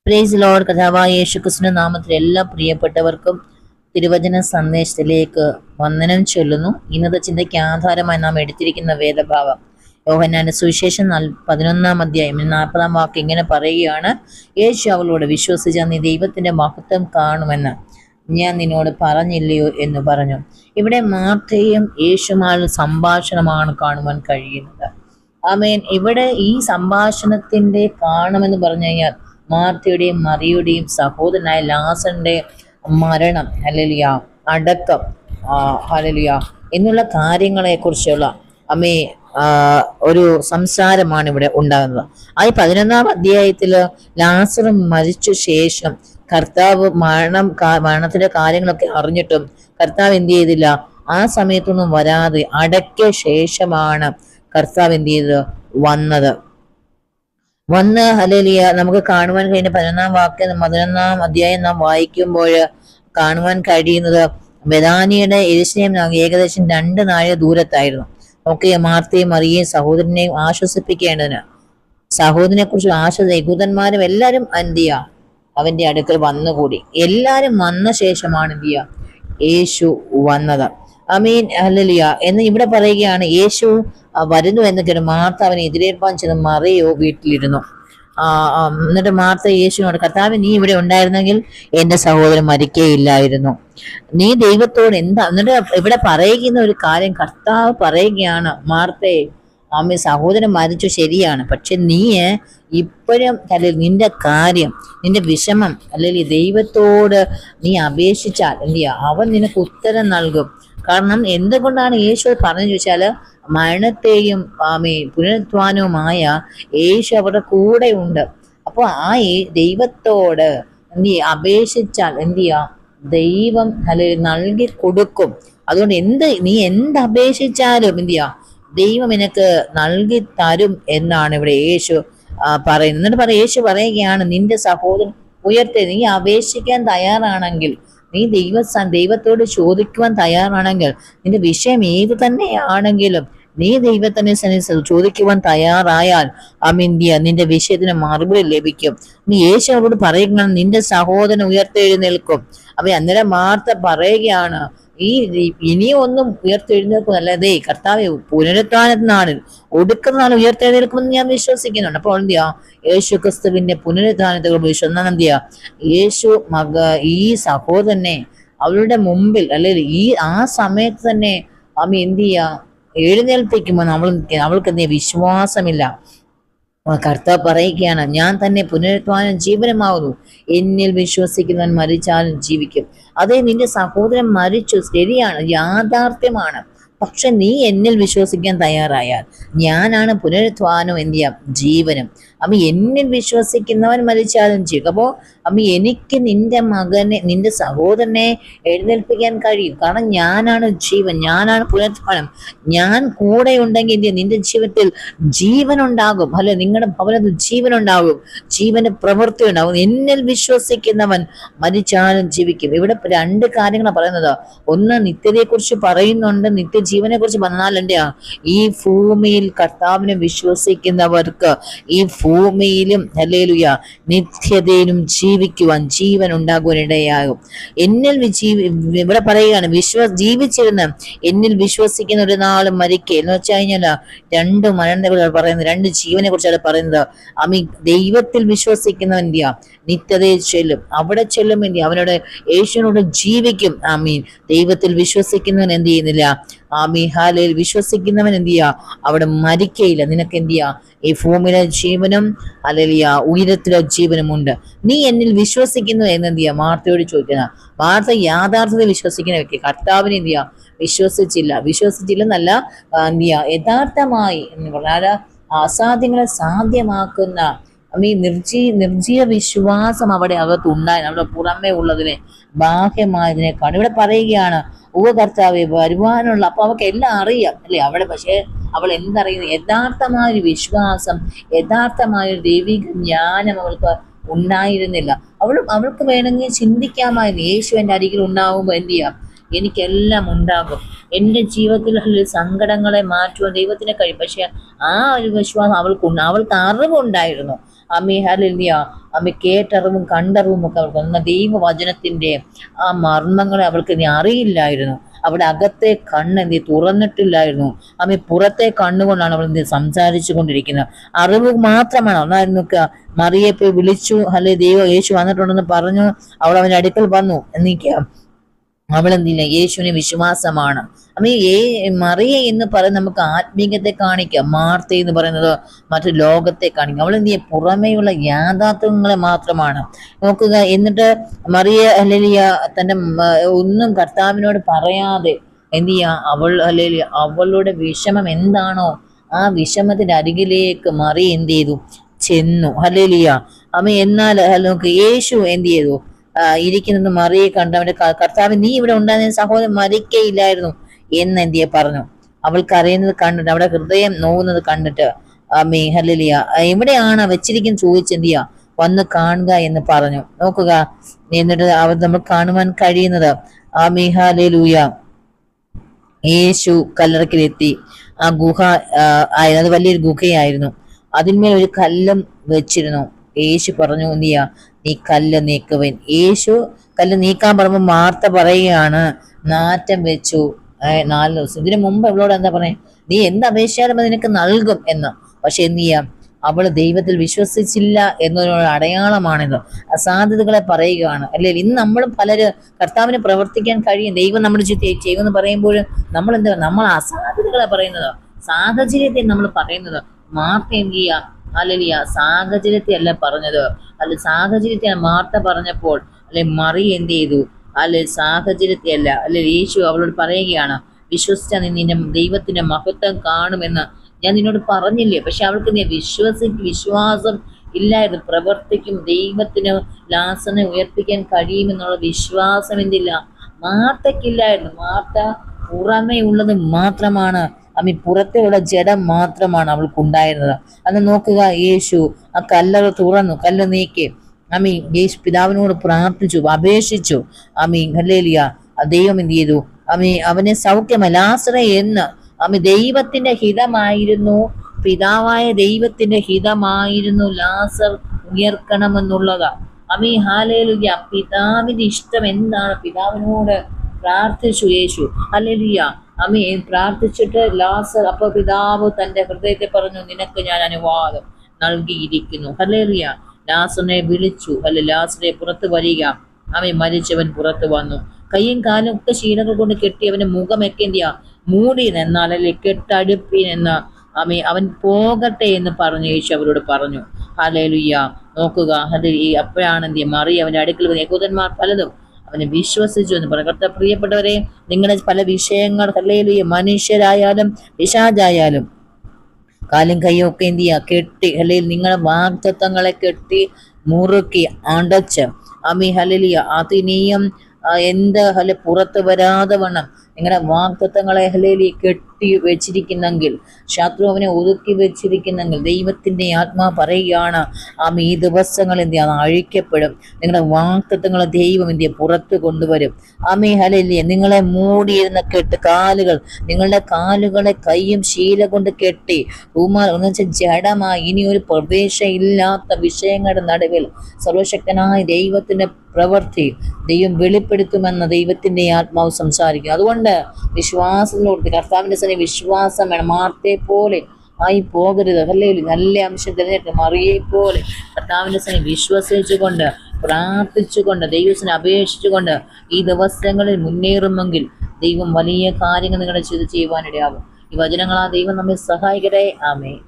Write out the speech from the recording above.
Praise Lord. കഥാവായ യേശുക്രിസ്തുവിന്റെ നാമത്തിൽ എല്ലാ പ്രിയപ്പെട്ടവർക്കും തിരുവചന സന്ദേശത്തിലേക്ക് വന്ദനം ചൊല്ലുന്നു. ഇന്നത്തെ ചിന്തയ്ക്ക് ആധാരമായി നാം എടുത്തിരിക്കുന്ന വേദഭാഗം യോഹന്നാന്റെ സുവിശേഷം 11-ാം അധ്യായം 40-ാം വാക്യം ഇങ്ങനെ പറയുകയാണ്: യേശു അവളോട്, വിശ്വസിച്ച നീ ദൈവത്തിന്റെ മഹത്വം കാണുമെന്ന് ഞാൻ നിന്നോട് പറഞ്ഞില്ലയോ എന്ന് പറഞ്ഞു. ഇവിടെ മാർത്തയും യേശുമായുള്ള സംഭാഷണമാണ് കാണുവാൻ കഴിയുന്നത്. ആമേൻ. ഇവിടെ ഈ സംഭാഷണത്തിന്റെ കാണുമെന്ന് പറഞ്ഞു കഴിഞ്ഞാൽ മാർത്തയുടെയും മറിയുടെയും സഹോദരനായ ലാസറിന്റെ മരണം, ഹല്ലേലൂയ, അടക്കം, ഹല്ലേലൂയ എന്നുള്ള കാര്യങ്ങളെ കുറിച്ചുള്ള ഒരു സംസാരമാണ് ഇവിടെ ഉണ്ടാകുന്നത്. ആ 11-ാം അധ്യായത്തില് ലാസർ മരിച്ച ശേഷം കർത്താവ് മരണത്തിന്റെ കാര്യങ്ങളൊക്കെ അറിഞ്ഞിട്ടും കർത്താവ് എന്ത് ചെയ്തില്ല? ആ സമയത്തൊന്നും വരാതെ അടക്കിയ ശേഷമാണ് കർത്താവ് എന്ത് ചെയ്തത്? വന്ന് ഹല്ലേലൂയ നമുക്ക് കാണുവാൻ കഴിയുന്ന 11-ാം അധ്യായം നാം വായിക്കുമ്പോൾ കാണുവാൻ കഴിയുന്നത് ബെഥാനിയുടെ യെരൂശലേം ഏകദേശം 2 നാഴിക ദൂരത്തായിരുന്നു. ഒക്കെ മാർത്തയും മറിയയും സഹോദരനെയും ആശ്വസിപ്പിക്കേണ്ടതിന്, സഹോദരനെ കുറിച്ച് യഹൂദന്മാരും എല്ലാവരും എന്ത് ചെയ്യുക? അവന്റെ അടുക്കൽ വന്നുകൂടി. എല്ലാരും വന്ന ശേഷമാണ് എന്ത് ചെയ്യുക? യേശു വന്നത്. ആമീൻ, ഹല്ലേലൂയ എന്ന് ഇവിടെ പറയുകയാണ്. യേശു വരുന്നു എന്ന് കേട്ട് മാർത്ത അവനെ എതിരേൽപ്പാൻ ചെന്ന് മറിയോ വീട്ടിലിരുന്നു. എന്നിട്ട് മാർത്ത യേശുവിനോട്, കർത്താവ്, നീ ഇവിടെ ഉണ്ടായിരുന്നെങ്കിൽ എന്റെ സഹോദരൻ മരിക്കുകയില്ലായിരുന്നു. നീ ദൈവത്തോട് എന്താ? എന്നിട്ട് ഇവിടെ പറയുന്ന ഒരു കാര്യം കർത്താവ് പറയുകയാണ്, മാർത്തയെ, സഹോദരൻ മരിച്ചു, ശരിയാണ്, പക്ഷെ നീ ഇപ്പോഴും അല്ലെങ്കിൽ നിന്റെ കാര്യം, നിന്റെ വിഷമം അല്ലെങ്കിൽ ദൈവത്തോട് നീ അപേക്ഷിച്ചാൽ എന്ത് ചെയ്യുക? അവൻ നിനക്ക് ഉത്തരം നൽകും. കാരണം എന്തുകൊണ്ടാണ് യേശു പറഞ്ഞു ചോദിച്ചാല്, മരണത്തെയും പുനരുത്ഥാനവുമായ യേശു അവരുടെ കൂടെ ഉണ്ട്. അപ്പോൾ ആ ദൈവത്തോട് എന്ത് ചെയ്യുക? അപേക്ഷിച്ചാൽ എന്ത് ചെയ്യുക? ദൈവം അല്ലെങ്കിൽ നൽകി കൊടുക്കും. അതുകൊണ്ട് നീ എന്ത് അപേക്ഷിച്ചാലും എന്ത് ചെയ്യുക? ദൈവം നിനക്ക് നൽകി തരും എന്നാണ് ഇവിടെ യേശു പറയുന്നത്. എന്നിട്ട് യേശു പറയുകയാണ്, നിന്റെ സഹോദരൻ ഉയർത്തെ, നീ അപേക്ഷിക്കാൻ തയ്യാറാണെങ്കിൽ, നീ ദൈവത്തോട് ചോദിക്കുവാൻ തയ്യാറാണെങ്കിൽ, നിന്റെ വിഷയം ഏത് തന്നെയാണെങ്കിലും നീ ദൈവത്തിനെ ചോദിക്കുവാൻ തയ്യാറായാൽ നിന്റെ വിഷയത്തിന് മറുപടി ലഭിക്കും. നീ യേശു അവരോട് പറയുകയാണ്, നിന്റെ സഹോദരൻ ഉയർത്തെഴുന്നേൽക്കും. അപ്പൊ അന്നേരം മാർത്ത പറയുകയാണ്, ഇനിയും ഒന്നും ഉയർത്തെഴുന്നേൽക്കുന്നല്ലേ കർത്താവ്, പുനരുത്ഥാനത്തിനാണ്, ഒടുക്കുന്ന നാൾ ഉയർത്തെഴുന്നേൽക്കുമെന്ന് ഞാൻ വിശ്വസിക്കുന്നുണ്ട്. അപ്പോൾ എന്ത് ചെയ്യാ? യേശു ക്രിസ്തുവിന്റെ പുനരുത്ഥാനത്തെ വിശ്വസിക്കുന്ന എന്ത് ചെയ്യാ? യേശു ഈ സഹോദരനെ അവളുടെ മുമ്പിൽ അല്ലെങ്കിൽ ആ സമയത്ത് തന്നെ എന്ത് ചെയ്യാ? എഴുന്നേൽപ്പിക്കുമ്പോൾ അവൾക്ക് എന്ത് വിശ്വാസമില്ല. കർത്താവ് പറയുകയാണ്, ഞാൻ തന്നെ പുനരുത്ഥാനം ജീവനമാകുന്നു, എന്നിൽ വിശ്വസിക്കുന്നവൻ മരിച്ചാലും ജീവിക്കും. അതേ, നിന്റെ സഹോദരൻ മരിച്ചു, ശരിയാണ്, യാഥാർത്ഥ്യമാണ്. പക്ഷെ നീ എന്നിൽ വിശ്വസിക്കാൻ തയ്യാറായാൽ ഞാനാണ് പുനരുത്ഥാനവും എന്ത് ചെയ്യാം? ജീവനും. എന്നിൽ വിശ്വസിക്കുന്നവൻ മരിച്ചാലും ചെയ്യും. അപ്പോൾ എനിക്ക് നിന്റെ മകനെ, നിന്റെ സഹോദരനെ എഴുന്നേൽപ്പിക്കാൻ കഴിയും. കാരണം ഞാനാണ് ജീവൻ, ഞാനാണ് പുനരുത്ഥാനം. ഞാൻ കൂടെ ഉണ്ടെങ്കിൽ നിന്റെ ജീവിതത്തിൽ ജീവൻ ഉണ്ടാകും. അല്ലെ, നിങ്ങളുടെ ഭവനത്തിൽ ജീവൻ ഉണ്ടാകും, ജീവന്റെ പ്രവൃത്തി ഉണ്ടാകും. എന്നിൽ വിശ്വസിക്കുന്നവൻ മരിച്ചാലും ജീവിക്കും. ഇവിടെ 2 കാര്യങ്ങളാണ് പറയുന്നത്. ഒന്ന്, നിത്യതയെ കുറിച്ച് പറയുന്നുണ്ട്, നിത്യജീവനെ കുറിച്ച് പറഞ്ഞാൽ ഈ ഭൂമിയിൽ കർത്താവിനെ വിശ്വസിക്കുന്നവർക്ക് ഈ ഭൂമിയിലും ഹല്ലേലൂയ നിത്യതയിലും ജീവിക്കുവാൻ, ജീവൻ ഉണ്ടാകുവാനിടയാകും. എന്നിൽ ഇവിടെ പറയുകയാണ്, ജീവിച്ചിരുന്ന് എന്നിൽ വിശ്വസിക്കുന്ന ഒരു നാളും മരിക്കേ എന്ന് വെച്ച് കഴിഞ്ഞാൽ 2 മരണത്തെ കുറിച്ച് പറയുന്നത്, 2 ജീവനെ കുറിച്ചാണ് പറയുന്നത്. ദൈവത്തിൽ വിശ്വസിക്കുന്നവൻ എന്ത് ചെയ്യാം? നിത്യതയിൽ ചെല്ലും, അവിടെ ചെല്ലും, എന്ത് ചെയ്യും? അവനോട് യേശുവിനോട് ജീവിക്കും. ദൈവത്തിൽ വിശ്വസിക്കുന്നവൻ എന്ത് ചെയ്യുന്നില്ല? ഹാലയിൽ വിശ്വസിക്കുന്നവൻ എന്ത് ചെയ്യാ? അവിടെ മരിക്കയില്ല. നിനക്ക് എന്ത് ചെയ്യാ? ഈ ഭൂമിയിലെ ജീവനും ഹല്ലേലൂയ ഉയരത്തിലെ ജീവനും ഉണ്ട്. നീ എന്നിൽ വിശ്വസിക്കുന്നു എന്നെന്ത് ചെയ്യാ? മാർത്തയോട് ചോദിക്കുന്ന. മാർത്ത യാഥാർത്ഥത്തിൽ വിശ്വസിക്കുന്ന വ്യക്തി. കർത്താവിനെ എന്ത് ചെയ്യാ? വിശ്വസിച്ചില്ലെന്നല്ല, എന്ത് ചെയ്യാ? യഥാർത്ഥമായി എന്ന് പറഞ്ഞാൽ അസാധ്യങ്ങളെ സാധ്യമാക്കുന്ന നിർജീവ വിശ്വാസം അവിടെ അകത്തുണ്ടായി. അവിടെ പുറമേ ഉള്ളതിനെ, ബാഹ്യമായതിനേക്കാണ് ഇവിടെ പറയുകയാണ്, കർത്താവെ വരുവാനുള്ള. അപ്പൊ അവൾക്ക് എല്ലാം അറിയാം അല്ലെ അവിടെ. പക്ഷെ അവൾ എന്തറിയുന്നു? യഥാർത്ഥമായൊരു വിശ്വാസം, യഥാർത്ഥമായൊരു ദൈവിക ജ്ഞാനം അവൾക്ക് ഉണ്ടായിരുന്നില്ല. അവൾക്ക് വേണമെങ്കിൽ ചിന്തിക്കാമായിരുന്നു, യേശു എൻ്റെ അരികിൽ ഉണ്ടാവുമ്പോൾ എന്ത് ചെയ്യാം? എനിക്കെല്ലാം ഉണ്ടാകും, എൻ്റെ ജീവിതത്തിൽ സങ്കടങ്ങളെ മാറ്റുവാൻ ദൈവത്തിന് കഴിയും. പക്ഷെ ആ ഒരു വിശ്വാസം അവൾക്ക് അറിവുണ്ടായിരുന്നു. ഹല്ലേലൂയ. കേട്ടറിവും കണ്ടറിവും ഒക്കെ അവൾക്ക് എന്നാൽ ദൈവവചനത്തിന്റെ ആ മർമ്മങ്ങളെ അവൾക്ക് ഇനി അറിയില്ലായിരുന്നു. അവിടെ അകത്തെ കണ്ണ് തുറന്നിട്ടില്ലായിരുന്നു. പുറത്തെ കണ്ണുകൊണ്ടാണ് അവൾ സംസാരിച്ചു കൊണ്ടിരിക്കുന്നത്. അറിവ് മാത്രമാണ്. ഒന്നായിരുന്നു മറിയെ പോയി വിളിച്ചു, അല്ലെ യേശു വന്നിട്ടുണ്ടെന്ന് പറഞ്ഞു. അവൾ അവന്റെ അടുക്കൽ വന്നു. അവളെന്തില്ല, യേശുവിന് വിശ്വാസമാണ്. മറിയ എന്ന് പറയുന്നത് നമുക്ക് ആത്മീയത്തെ കാണിക്കാം. മാർത്ത എന്ന് പറയുന്നത് മറ്റു ലോകത്തെ കാണിക്കാം. അവളെന്ത് പുറമേയുള്ള യാഥാർത്ഥ്യങ്ങളെ മാത്രമാണ് നോക്കുക. എന്നിട്ട് മറിയ ഹല്ലേലൂയ തന്റെ ഒന്നും കർത്താവിനോട് പറയാതെ എന്ത് ചെയ്യാ, അവളുടെ വിഷമം എന്താണോ ആ വിഷമത്തിന്റെ അരികിലേക്ക് മറിയ എന്ത് ചെയ്തു, ചെന്നു. ഹല്ലേലൂയ. എന്നാൽ നോക്ക്, യേശു എന്ത് ചെയ്തു, ഇരിക്കുന്നത് മറിയെ കണ്ട് അവന്റെ കർത്താവ്, നീ ഇവിടെ ഉണ്ടായിരുന്ന സഹോദരൻ മരിക്കയില്ലായിരുന്നു എന്ന് എന്തിയെ പറഞ്ഞു. അവൾ കരയുന്നത് കണ്ടിട്ട്, അവിടെ ഹൃദയം നോവുന്നത് കണ്ടിട്ട് ഹല്ലേലൂയ, എവിടെയാണ് വെച്ചിരിക്കുന്ന ചോദിച്ചെന്തിയാ, വന്ന് കാണുക എന്ന് പറഞ്ഞു. നോക്കുക, എന്നിട്ട് അവർ നമ്മൾ കാണുവാൻ കഴിയുന്നത് ഹല്ലേലൂയ, യേശു കല്ലറക്കിലെത്തി. ആ ഗുഹ അത് വലിയൊരു ഗുഹയായിരുന്നു. അതിന്മേൽ ഒരു കല്ലും വെച്ചിരുന്നു. യേശു പറഞ്ഞു, എന്തിയാ, നീ കല്ല് നീക്കുവൻ. യേശു കല്ല് നീക്കാൻ പറയുമ്പോൾ മാർത്ത പറയുകയാണ്, നാറ്റം വെച്ചു 4 ദിവസം. ഇതിനു മുമ്പ് ഇവളോട് എന്താ പറയാ, നീ എന്ത് അപേക്ഷിച്ചാലും അത് നിനക്ക് നൽകും എന്ന്. പക്ഷെ എന്ത് ചെയ്യാം, അവള് ദൈവത്തിൽ വിശ്വസിച്ചില്ല എന്നൊരു അടയാളമാണിത്. അസാധ്യതകളെ പറയുകയാണ്, അല്ലെ? ഇന്ന് നമ്മളും പലര് കർത്താവിന് പ്രവർത്തിക്കാൻ കഴിയും, ദൈവം നമ്മുടെ ചെയ്യുമെന്ന് പറയുമ്പോൾ നമ്മൾ അസാധ്യതകളെ പറയുന്നത്, സാഹചര്യത്തെ നമ്മൾ പറയുന്നത്. മാർത്ത എന്ത് ചെയ്യാ, ഹല്ലേലൂയ, സാഹചര്യത്തെ അല്ല പറഞ്ഞത്. സാഹചര്യത്തെ മാർത്ത പറഞ്ഞപ്പോൾ മറിയ എന്ത് ചെയ്തു, സാഹചര്യത്തെ അല്ല. യേശു അവളോട് പറയുകയാണ്, വിശ്വസിച്ച നീ നിന്റെ ദൈവത്തിന്റെ മഹത്വം കാണുമെന്ന് ഞാൻ നിന്നോട് പറഞ്ഞില്ലേ? പക്ഷെ അവൾക്ക് വിശ്വാസം ഇല്ലായിരുന്നു. പ്രവർത്തിക്കും, ദൈവത്തിന് ലാസറിനെ ഉയർപ്പിക്കാൻ കഴിയുമെന്നുള്ള വിശ്വാസം എന്തില്ല, മാർത്തക്കില്ലായിരുന്നു. മാർത്ത പുറമേ ഉള്ളത് മാത്രമാണ്, പുറത്തെയുള്ള ജഡം മാത്രമാണ് അവൾക്കുണ്ടായിരുന്നത്. അത് നോക്കുക, യേശു ആ കല്ലറ തുറന്നു, കല്ല് നീക്കി. യേശു പിതാവിനോട് പ്രാർത്ഥിച്ചു, അപേക്ഷിച്ചു. ഹല്ലേലൂയ. ദൈവം എന്ത് ചെയ്തു, അവനെ സൗഖ്യമല്ല, ലാസറേ എന്ന് ദൈവത്തിന്റെ ഹിതമായിരുന്നു, പിതാവായ ദൈവത്തിന്റെ ഹിതമായിരുന്നു ലാസർ ഉയർക്കണമെന്നുള്ളതാ. ഹല്ലേലൂയ. പിതാവിന്റെ ഇഷ്ടം എന്താണ്, പിതാവിനോട് പ്രാർത്ഥിച്ചു യേശു. ഹല്ലേലൂയ. പ്രാർത്ഥിച്ചിട്ട് ലാസർ, അപ്പൊ പിതാവ് തന്റെ ഹൃദയത്തെ പറഞ്ഞു, നിനക്ക് ഞാൻ അനുവാദം നൽകിയിരിക്കുന്നു. ഹല്ലേലൂയ. ലാസറിനെ വിളിച്ചു, ലാസറെ പുറത്ത് വരിക. മരിച്ചവൻ പുറത്ത് വന്നു. കയ്യും കാലും ഒക്കെ ശീലകൾ കൊണ്ട് കെട്ടി അവന്റെ മുഖമൊക്കെ എന്തിയാ മൂടി എന്നാൽ, കെട്ടടുപ്പിനെന്ന് അവൻ പോകട്ടെ എന്ന് പറഞ്ഞു യേശു അവരോട് പറഞ്ഞു. ഹല്ലേലൂയ. നോക്കുക, അപ്പോഴാണ് എന്ത് മറിയ അവന്റെ അടുക്കൽ യഹൂദന്മാർ പലതും അവനെ വിശ്വസിച്ചു എന്ന് പറഞ്ഞു. പ്രിയപ്പെട്ടവരെ, നിങ്ങളുടെ പല വിഷയങ്ങൾ, ഹല്ലേലൂയ, മനുഷ്യരായാലും പിശാചായാലും കാലും കയ്യും ഒക്കെ എന്ത് ചെയ്യുക, കെട്ടി, അല്ലെങ്കിൽ നിങ്ങളുടെ വാഗ്ദത്തങ്ങളെ കെട്ടി മുറുക്കി അടച്ച് ഹല്ലേലൂയ, അതിനെയും പുറത്ത് വരാതെ വണ്ണം നിങ്ങളുടെ വാഗ്ദത്തങ്ങളെ ഹല്ലേലൂയ കെട്ടി വെച്ചിരിക്കുന്നെങ്കിൽ, ശത്രു അവനെ ഒതുക്കി വെച്ചിരിക്കുന്നെങ്കിൽ, ദൈവത്തിന്റെ ആത്മാ പറയുകയാണ്, ഈ ദിവസങ്ങൾ എന്ത് ചെയ്യാം, അഴിക്കപ്പെടും. നിങ്ങളുടെ വാഗ്ദത്തങ്ങളെ ദൈവം എന്ത് ചെയ്യും, പുറത്തു കൊണ്ടുവരും. ഹല്ലേലൂയ. നിങ്ങളെ മൂടിയിരുന്ന കാലുകൾ, നിങ്ങളുടെ കാലുകളെ കൈയും ശീല കൊണ്ട് കെട്ടി എന്ന് വെച്ചാൽ ജഡമായി ഇനി ഒരു പ്രവേശമില്ലാത്ത വിഷയങ്ങളുടെ നടുവിൽ സർവശക്തനായ ദൈവത്തിന്റെ പ്രവൃത്തി ദൈവം വെളിപ്പെടുത്തുമെന്ന് ദൈവത്തിന്റെ ആത്മാവ് സംസാരിക്കും. അതുകൊണ്ട് വിശ്വാസത്തിലോട്ട് കർത്താവിന്റെ സന്നിധി വിശ്വാസം വേണം. മാർത്തയെ പോലെ ആയി പോകരുത്. ഹല്ലേലൂയ. നല്ല അംശം തിരഞ്ഞെടുത്ത് മറിയെ പോലെ കർത്താവിന്റെ സന്നിധി വിശ്വസിച്ചുകൊണ്ട്, പ്രാർത്ഥിച്ചുകൊണ്ട്, ദൈവത്തിന് അപേക്ഷിച്ചുകൊണ്ട് ഈ ദിവസങ്ങളിൽ മുന്നേറുമെങ്കിൽ ദൈവം വലിയ കാര്യങ്ങൾ നിങ്ങളുടെ ചെയ്യുവാനിടയാകും. ഈ വചനങ്ങളാ ദൈവം നമ്മെ സഹായിക്കട്ടെ. ആമേൻ.